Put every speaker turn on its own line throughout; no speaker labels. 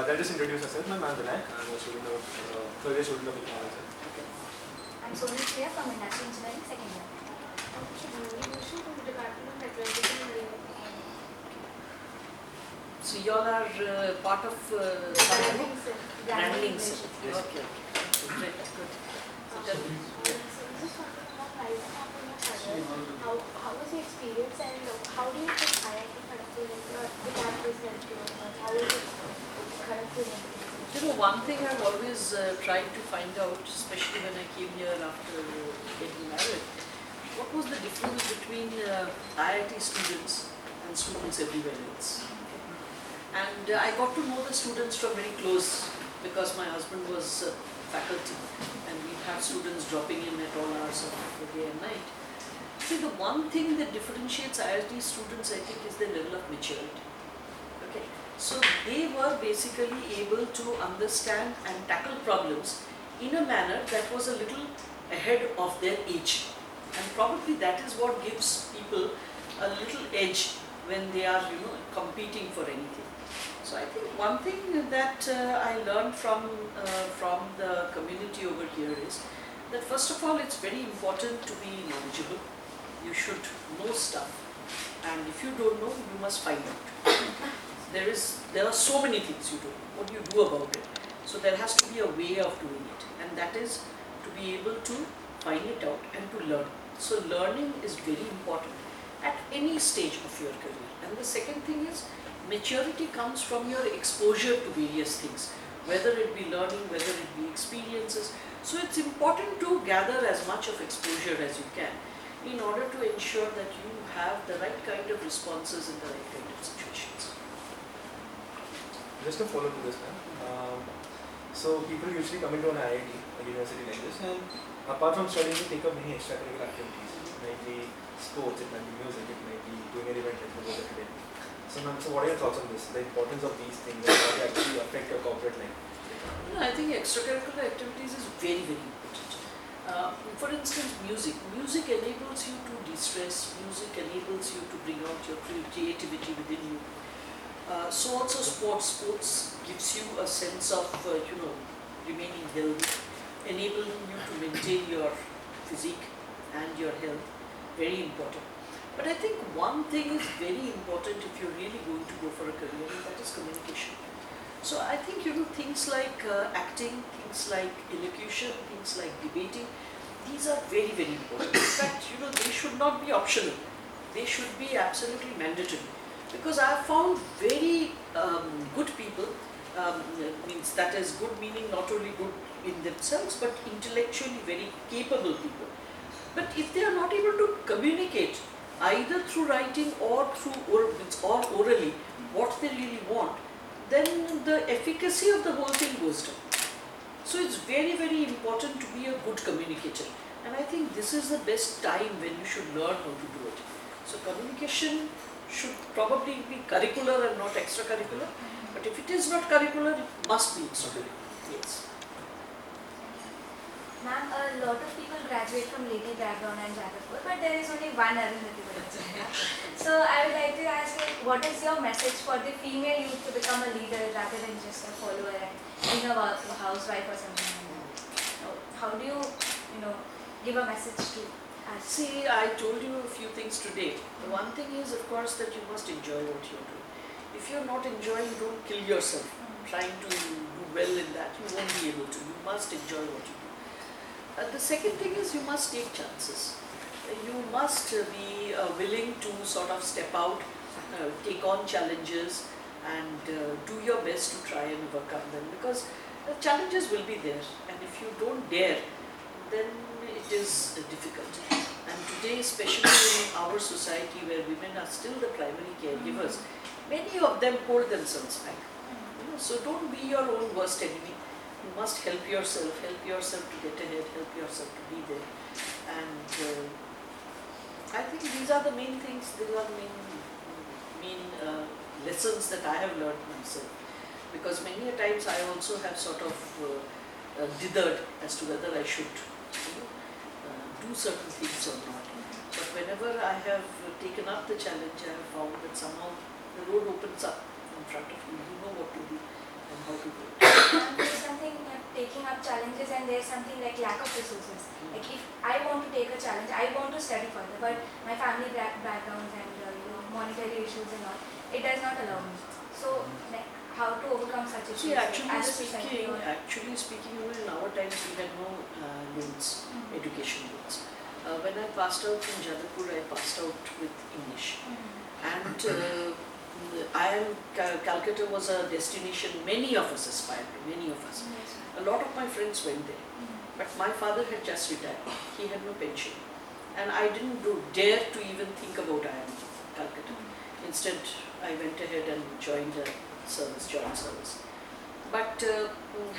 They'll just introduce herself. I'm Vinayak. I'm a student of third year student of economics.
Okay. I'm Sonia from Industrial Engineering, second year.
So you all are part of branding.
Yes.
Okay. Great. Good. So tell me.
How was your experience and how do you think IIT Kharagpur has helped you? How is it Kharagpur?
You know, one thing I've always tried to find out, especially when I came here after getting married, what was the difference between IIT students and students everywhere else. And I got to know the students from very close because my husband was faculty and we have students dropping in at all hours of the day and night. See, the one thing that differentiates IIT students, I think, is their level of maturity. Okay, so they were basically able to understand and tackle problems in a manner that was a little ahead of their age. And probably that is what gives people a little edge when they are, competing for anything. So I think one thing that I learned from the community over here is that first of all, it's very important to be knowledgeable. You should know stuff, and if you don't know, you must find out. There are so many things you don't know. What do you do about it? So there has to be a way of doing it, and that is to be able to find it out and to learn. So learning is very important at any stage of your career. And the second thing is maturity comes from your exposure to various things, whether it be learning, whether it be experiences. So it's important to gather as much of exposure as you can in order to ensure that you have the right kind of responses in the right kind of situations.
Just to follow to this, ma'am. So people usually come into an IIT, a university like this, and apart from studying, they take up many extracurricular activities. It might be sports, it might be music, it might be doing an event like the work academy. So, ma'am, so what are your thoughts on this? The importance of these things and how they actually affect your corporate life?
I think extracurricular activities is very, very important. For instance, music. Music enables you to de-stress. Music enables you to bring out your creativity within you. So also sports. Sports gives you a sense of, remaining healthy, enabling you to maintain your physique and your health. Very important. But I think one thing is very important if you're really going to go for a career, and that is communication. So I think, things like acting, things like elocution, things like debating, these are very, very important. In fact, they should not be optional. They should be absolutely mandatory. Because I have found very good people, means that is good meaning not only good in themselves, but intellectually very capable people. But if they are not able to communicate, either through writing or orally, what they really want, then the efficacy of the whole thing goes down. So it's very, very important to be a good communicator. And I think this is the best time when you should learn how to do it. So communication should probably be curricular and not extracurricular. But if it is not curricular, it must be extracurricular. Yes.
Ma'am, a lot of people graduate from legal background and Kharagpur, but there is only one Arundhati. So I would like to ask you, what is your message for the female youth to become a leader rather than just a follower and being a housewife or something like that? How do you, give a message to us?
See, I told you a few things today. The one thing is, of course, that you must enjoy what you're doing. If you're not enjoying, don't kill yourself trying to do well in that. You won't be able to. You must enjoy what you do. The second thing is you must take chances. You must be willing to sort of step out, take on challenges and do your best to try and overcome them, because the challenges will be there, and if you don't dare, then it is difficult. And today, especially in our society where women are still the primary caregivers, many of them hold themselves back. So don't be your own worst enemy. You must help yourself to get ahead, help yourself to be there. And I think these are the main things, these are the main lessons that I have learned myself. Because many a times I also have sort of dithered as to whether I should do certain things or not. But whenever I have taken up the challenge, I have found that somehow the road opens up in front of you. You know what to do and how
is, and there's something like lack of resources. Like if I want to take a challenge, I want to study further, but my family backgrounds and monetary issues and all, it does not allow me. So like how to overcome such issues?
See, actually
as a society
speaking, in our times we had no loans,
Mhm.
education loans. When I passed out from Jaipur, I passed out with English. And Calcutta was a destination many of us aspired to, many of us.
Yes.
A lot of my friends went there. But my father had just retired. He had no pension. And I didn't dare to even think about IIM Calcutta. Instead, I went ahead and joined the joint service. But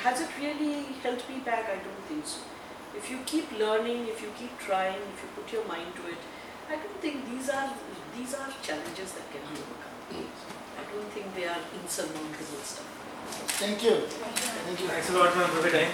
has it really held me back? I don't think so. If you keep learning, if you keep trying, if you put your mind to it, I don't think these are challenges that can be overcome. I don't think they are insurmountable stuff.
Thank you.
Thank you.
Thank you.
Thanks a lot, ma'am, for your time.